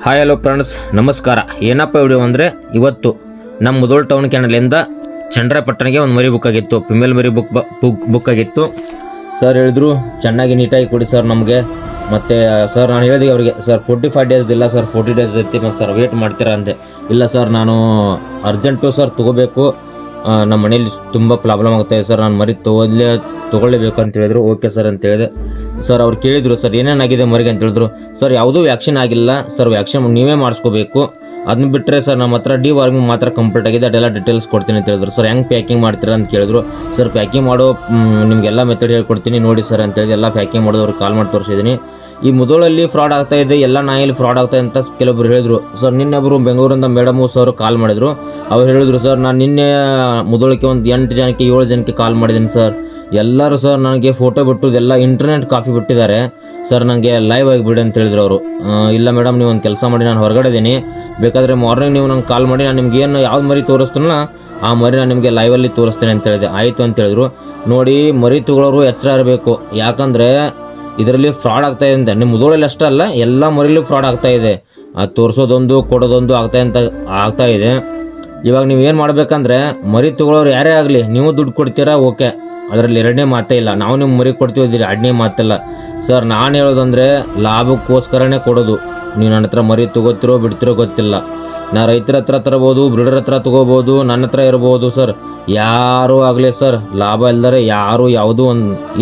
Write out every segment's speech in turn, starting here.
Hi hello friends, ನಮಸ್ಕಾರ. ಏನಪ್ಪ video ಅಂದರೆ ಇವತ್ತು ನಮ್ಮ ಮುಧೋಳ ಟೌನ್ ಕ್ಯಾನಲಿಂದ ಚಂದ್ರಪಟ್ಟಣಗೆ ಒಂದು ಮರಿ ಬುಕ್ ಆಗಿತ್ತು, ಫಿಮೇಲ್ ಮರಿ ಬುಕ್ ಆಗಿತ್ತು. ಸರ್ ಹೇಳಿದ್ರು ಚೆನ್ನಾಗಿ ನೀಟಾಗಿ ಕೊಡಿ ಸರ್ ನಮಗೆ. ಮತ್ತು ಸರ್ ನಾನು ಹೇಳಿದೆ ಅವರಿಗೆ, ಸರ್ 45 ಡೇಸ್ ಇಲ್ಲ ಸರ್, 40 ಡೇಸ್ ಐತಿ, ಮತ್ತು ಸರ್ ವೇಟ್ ಮಾಡ್ತೀರಾ ಅಂದೆ. ಇಲ್ಲ ಸರ್ ನಾನು ಅರ್ಜೆಂಟು ಸರ್ ತೊಗೋಬೇಕು, ನಮ್ಮ ಮನೇಲಿ ತುಂಬ ಪ್ರಾಬ್ಲಮ್ ಆಗ್ತಾಯಿದೆ ಸರ್, ನಾನು ಮರಿ ತೊಗೊಳ್ಳೇಬೇಕು ಅಂತ ಹೇಳಿದ್ರು. ಓಕೆ ಸರ್ ಅಂತ ಹೇಳಿದೆ. ಸರ್ ಅವ್ರು ಕೇಳಿದರು, ಸರ್ ಏನೇನಾಗಿದೆ ಮರಿಗೆ ಅಂತ ಹೇಳಿದ್ರು. ಸರ್ ಯಾವುದೂ ವ್ಯಾಕ್ಸಿನ್ ಆಗಿಲ್ಲ ಸರ್, ವ್ಯಾಕ್ಸಿನ್ ನೀವೇ ಮಾಡಿಸ್ಕೋಬೇಕು. ಅದನ್ನ ಬಿಟ್ಟರೆ ಸರ್ ನಮ್ಮ ಹತ್ರ ಡಿವಾರ್ಮಿಂಗ್ ಮಾತ್ರ ಕಂಪ್ಲೀಟ್ ಆಗಿದೆ, ಅದೆಲ್ಲ ಡೀಟೇಲ್ಸ್ ಕೊಡ್ತೀನಿ ಅಂತ ಹೇಳಿದ್ರು. ಸರ್ ಹೆಂಗೆ ಪ್ಯಾಕಿಂಗ್ ಮಾಡ್ತೀರಾ ಅಂತ ಕೇಳಿದ್ರು. ಸರ್ ಪ್ಯಾಕಿಂಗ್ ಮಾಡೋ ನಿಮಗೆಲ್ಲ ಮೆಥಡ್ ಹೇಳ್ಕೊಡ್ತೀನಿ ನೋಡಿ ಸರ್ ಅಂತೇಳಿ ಎಲ್ಲ ಪ್ಯಾಕಿಂಗ್ ಮಾಡೋದವ್ರಿಗೆ ಕಾಲ್ ಮಾಡಿ ತೋರಿಸಿದ್ದೀನಿ. ಈ ಮುಧೋಳಲ್ಲಿ ಫ್ರಾಡ್ ಆಗ್ತಾಯಿದೆ, ಎಲ್ಲ ನಾಯಲ್ಲಿ ಫ್ರಾಡ್ ಆಗ್ತಾಯಿದೆ ಅಂತ ಕೆಲವೊಬ್ರು ಹೇಳಿದ್ರು. ಸರ್ ನಿನ್ನೆ ಒಬ್ಬರು ಬೆಂಗಳೂರಿಂದ ಮೇಡಮು ಸರ್ ಕಾಲ್ ಮಾಡಿದ್ರು. ಅವ್ರು ಹೇಳಿದ್ರು, ಸರ್ ನಾನು ನಿನ್ನೆ ಮುಧೋಳಕ್ಕೆ ಒಂದು 8 ಜನಕ್ಕೆ 7 ಜನಕ್ಕೆ ಕಾಲ್ ಮಾಡಿದ್ದೀನಿ ಸರ್. ಎಲ್ಲರೂ ಸರ್ ನನಗೆ ಫೋಟೋ ಬಿಟ್ಟು ಎಲ್ಲ ಇಂಟರ್ನೆಟ್ ಕಾಫಿ ಬಿಟ್ಟಿದ್ದಾರೆ ಸರ್, ನನಗೆ ಲೈವ್ ಆಗಿಬಿಡಿ ಅಂತ ಹೇಳಿದ್ರು ಅವರು. ಇಲ್ಲ ಮೇಡಮ್ ನೀವು ಒಂದು ಕೆಲಸ ಮಾಡಿ, ನಾನು ಹೊರಗಡೆ ಇದ್ದೀನಿ, ಬೇಕಾದರೆ ಮಾರ್ನಿಂಗ್ ನೀವು ನಂಗೆ ಕಾಲ್ ಮಾಡಿ, ನಾನು ನಿಮ್ಗೆ ಏನು ಯಾವ್ದು ಮರಿ ತೋರಿಸ್ತೀನಲ್ಲ ಆ ಮರಿ ನಾನು ನಿಮಗೆ ಲೈವಲ್ಲಿ ತೋರಿಸ್ತೇನೆ ಅಂತ ಹೇಳಿದೆ. ಆಯಿತು ಅಂತ ಹೇಳಿದ್ರು. ನೋಡಿ ಮರಿ ತಗೊಳ್ಳೋರು ಎಚ್ಚರ ಇರಬೇಕು, ಯಾಕಂದರೆ ಇದರಲ್ಲಿ ಫ್ರಾಡ್ ಆಗ್ತಾಯಿದೆ ಅಂತ. ನಿಮ್ಮ ಮುಧೋಳಲ್ಲಿ ಅಷ್ಟೇ ಅಲ್ಲ, ಎಲ್ಲ ಮರಿಲೂ ಫ್ರಾಡ್ ಆಗ್ತಾಯಿದೆ. ಅದು ತೋರಿಸೋದೊಂದು ಕೊಡೋದೊಂದು ಆಗ್ತಾಯಿದೆ. ಇವಾಗ ನೀವು ಏನು ಮಾಡಬೇಕಂದ್ರೆ, ಮರಿ ತಗೊಳ್ಳೋರು ಯಾರೇ ಆಗಲಿ ನೀವು ದುಡ್ಡು ಕೊಡ್ತೀರಾ ಓಕೆ, ಅದರಲ್ಲಿ ಎರಡನೇ ಮಾತೇ ಇಲ್ಲ. ನಾವು ನಿಮ್ಮ ಮರಿ ಕೊಡ್ತೀವಿ, ಎರಡನೇ ಮಾತಿಲ್ಲ ಸರ್. ನಾನು ಹೇಳೋದಂದರೆ ಲಾಭಕ್ಕೋಸ್ಕರನೇ ಕೊಡೋದು. ನೀವು ನನ್ನ ಹತ್ರ ಮರಿ ತೊಗೋತಿರೋ ಬಿಡ್ತಿರೋ ಗೊತ್ತಿಲ್ಲ. ನಾ ರೈತರ ಹತ್ರ ತರ್ಬೋದು, ಬ್ರೀಡರ್ ಹತ್ರ ತೊಗೋಬೋದು, ನನ್ನ ಹತ್ರ ಇರ್ಬೋದು ಸರ್. ಯಾರೂ ಆಗಲಿ ಸರ್, ಲಾಭ ಇಲ್ಲದರೆ ಯಾರೂ ಯಾವುದೂ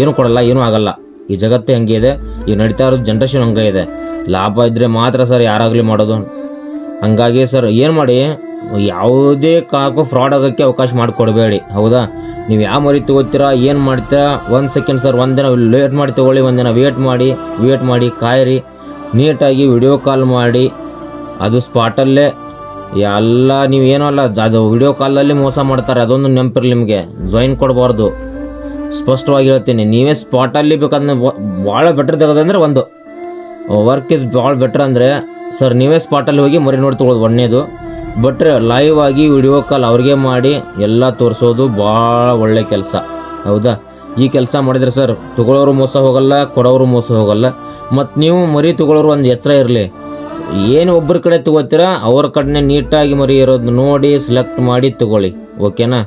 ಏನೂ ಕೊಡಲ್ಲ, ಏನೂ ಆಗಲ್ಲ. ಈ ಜಗತ್ತೇ ಹಂಗೆ ಇದೆ, ಈಗ ನಡೀತಾ ಇರೋದು ಜನ್ರೇಷನ್ ಹಂಗೆ ಇದೆ. ಲಾಭ ಇದ್ದರೆ ಮಾತ್ರ ಸರ್ ಯಾರಾಗಲಿ ಮಾಡೋದು. ಹಂಗಾಗಿ ಸರ್ ಏನು ಮಾಡಿ, ಯಾವುದೇ ಕಾಕು ಫ್ರಾಡ್ ಆಗೋಕ್ಕೆ ಅವಕಾಶ ಮಾಡಿಕೊಡ್ಬೇಡಿ, ಹೌದಾ? ನೀವು ಯಾವ ಮರಿ ತೊಗೋತೀರಾ, ಏನು ಮಾಡ್ತೀರಾ, 1 ಸೆಕೆಂಡ್ ಸರ್, ಒಂದಿನ ಲೇಟ್ ಮಾಡಿ ತೊಗೊಳ್ಳಿ, ಒಂದಿನ ವೇಟ್ ಮಾಡಿ ಕಾಯಿರಿ, ನೀಟಾಗಿ ವಿಡಿಯೋ ಕಾಲ್ ಮಾಡಿ, ಅದು ಸ್ಪಾಟಲ್ಲೇ ಎಲ್ಲ. ನೀವೇನೋ ಅಲ್ಲ, ಅದು ವಿಡಿಯೋ ಕಾಲಲ್ಲಿ ಮೋಸ ಮಾಡ್ತಾರೆ, ಅದೊಂದು ನೆನಪಿರಲಿ ನಿಮಗೆ. ಜಾಯಿನ್ ಕೊಡಬಾರ್ದು, ಸ್ಪಷ್ಟವಾಗಿ ಹೇಳ್ತೀನಿ. ನೀವೇ ಸ್ಪಾಟಲ್ಲಿ ಬೇಕಾದ್ರೆ ಭಾಳ ಬೆಟ್ರ್ ತೆಗೋದಂದರೆ ಒಂದು ವರ್ಕ್ ಇಸ್ ಭಾಳ ಬೆಟ್ರ್ ಅಂದರೆ ಸರ್, ನೀವೇ ಸ್ಪಾಟಲ್ಲಿ ಹೋಗಿ ಮರಿ ನೋಡಿ ತೊಗೊಳ್ಳೋದು ಒಳ್ಳೆಯದು. ಬಟ್ರೆ ಲೈವ್ ಆಗಿ ವಿಡಿಯೋ ಕಾಲ್ ಅವ್ರಿಗೆ ಮಾಡಿ ಎಲ್ಲ ತೋರಿಸೋದು ಭಾಳ ಒಳ್ಳೆ ಕೆಲಸ, ಹೌದಾ? ಈ ಕೆಲಸ ಮಾಡಿದರೆ ಸರ್ ತೊಗೊಳ್ಳೋರು ಮೋಸ ಹೋಗಲ್ಲ, ಕೊಡೋರು ಮೋಸ ಹೋಗಲ್ಲ. ಮತ್ತು ನೀವು ಮರಿ ತೊಗೊಳ್ಳೋರು ಒಂದು ಎಚ್ಚರ ಇರಲಿ, ಏನು ಒಬ್ಬರ ಕಡೆ ತೊಗೋತೀರಾ ಅವ್ರ ಕಡೆ ನೀಟಾಗಿ ಮರಿ ಇರೋದು ನೋಡಿ ಸೆಲೆಕ್ಟ್ ಮಾಡಿ ತೊಗೊಳ್ಳಿ, ಓಕೆನಾ?